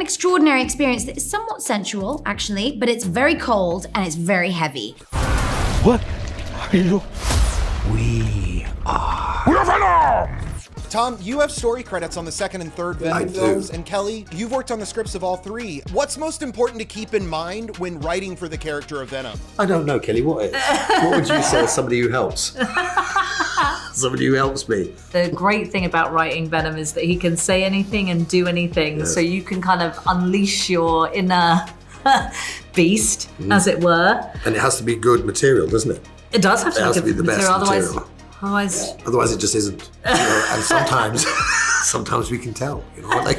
an extraordinary experience that is somewhat sensual, actually, but it's very cold and it's very heavy. What are you? We are Venom! Tom, you have story credits on the second and third Venom films, and Kelly, you've worked on the scripts of all three. What's most important to keep in mind when writing for the character of Venom? I don't know, Kelly, what is? What would you say as somebody who helps? Somebody who helps me. The great thing about writing Venom is that he can say anything and do anything, so you can kind of unleash your inner beast, as it were. And it has to be good material, doesn't it? It does have to, it has to be the best material. Otherwise it just isn't. You know? And sometimes we can tell. You know, like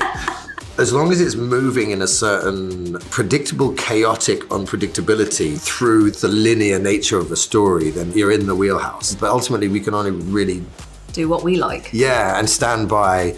as long as it's moving in a certain predictable, chaotic unpredictability through the linear nature of a story, then you're in the wheelhouse. But ultimately, we can only really do what we like. Yeah, and stand by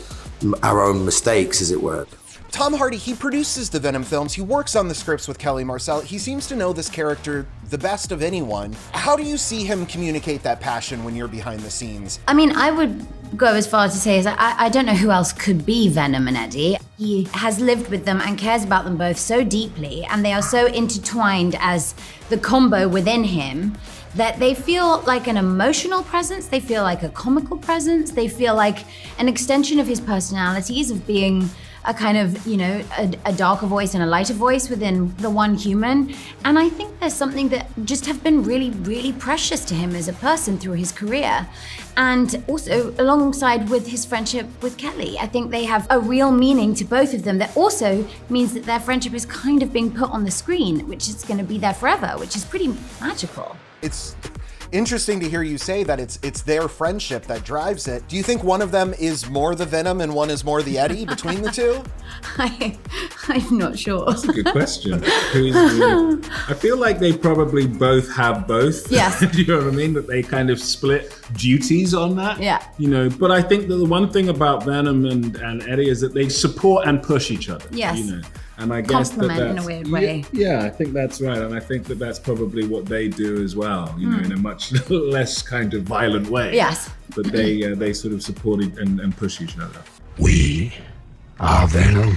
our own mistakes, as it were. Tom Hardy, he produces the Venom films. He works on the scripts with Kelly Marcel. He seems to know this character the best of anyone. How do you see him communicate that passion when you're behind the scenes? I mean, I would go as far as to say I don't know who else could be Venom and Eddie. He has lived with them and cares about them both so deeply, and they are so intertwined as the combo within him that they feel like an emotional presence, they feel like a comical presence, they feel like an extension of his personalities of being a kind of, you know, a darker voice and a lighter voice within the one human. And I think there's something that just have been really, really precious to him as a person through his career. And also alongside with his friendship with Kelly. I think they have a real meaning to both of them that also means that their friendship is kind of being put on the screen, which is gonna be there forever, which is pretty magical. It's interesting to hear you say that it's their friendship that drives it. Do you think one of them is more the Venom and one is more the Eddie between the two? I'm not sure. That's a good question. I feel like they probably both have both. Yes. Do you know what I mean? That they kind of split duties on that. Yeah. You know, but I think that the one thing about Venom and Eddie is that they support and push each other. Yes. You know. And I guess compliment that's, in a weird way. Yeah, I think that's right. And I think that that's probably what they do as well, you know, in a much less kind of violent way. Yes. But they sort of support and push each other. We are Venom.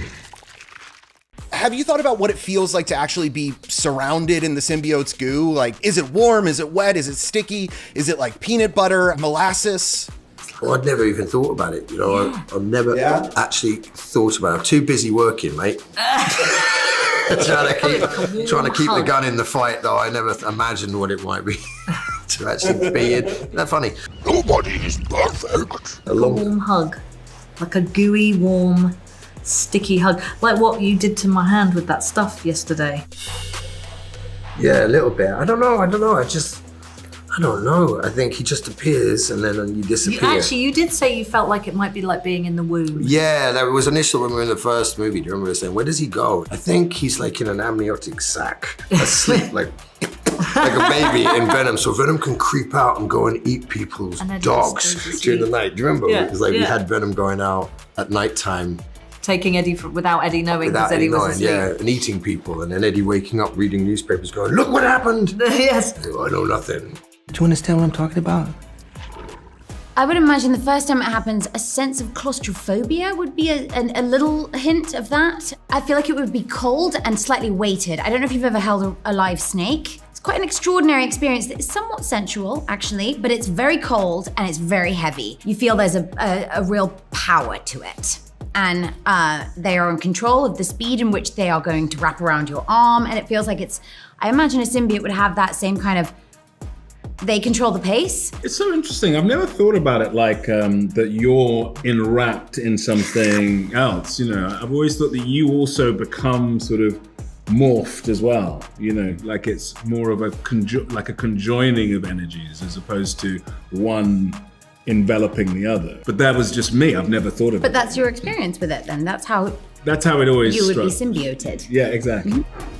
Have you thought about what it feels like to actually be surrounded in the symbiote's goo? Like, is it warm? Is it wet? Is it sticky? Is it like peanut butter, molasses? Well, I'd never even thought about it, you know. I've never actually thought about it. I'm too busy working, mate. trying to keep the gun in the fight, though. I never imagined what it might be to actually be in. Isn't that funny? Nobody is perfect. A long warm hug, like a gooey, warm, sticky hug, like what you did to my hand with that stuff yesterday. Yeah, a little bit. I don't know. I don't know. I think he just appears and then you disappear. You did say you felt like it might be like being in the womb. Yeah, that was initial when we were in the first movie. Do you remember saying, where does he go? I think he's like in an amniotic sac, asleep, like a baby in Venom. So Venom can creep out and go and eat people's dogs during the night. Do you remember? Because we had Venom going out at nighttime. Taking Eddie without Eddie knowing, because Eddie was asleep. Yeah, and eating people. And then Eddie waking up, reading newspapers, going, look what happened. Yes. I know nothing. Do you understand what I'm talking about? I would imagine the first time it happens, a sense of claustrophobia would be a little hint of that. I feel like it would be cold and slightly weighted. I don't know if you've ever held a live snake. It's quite an extraordinary experience that is somewhat sensual, actually, but it's very cold and it's very heavy. You feel there's a real power to it. And they are in control of the speed in which they are going to wrap around your arm, and it feels like I imagine a symbiote would have that same kind of, they control the pace. It's so interesting. I've never thought about it like that you're enwrapped in something else. You know, I've always thought that you also become sort of morphed as well. You know, like it's more of a conjoining of energies as opposed to one enveloping the other. But that was just me. I've never thought of it. But that's your experience with it then. That's how it always you would be struck. symbioted. Yeah, exactly. Mm-hmm.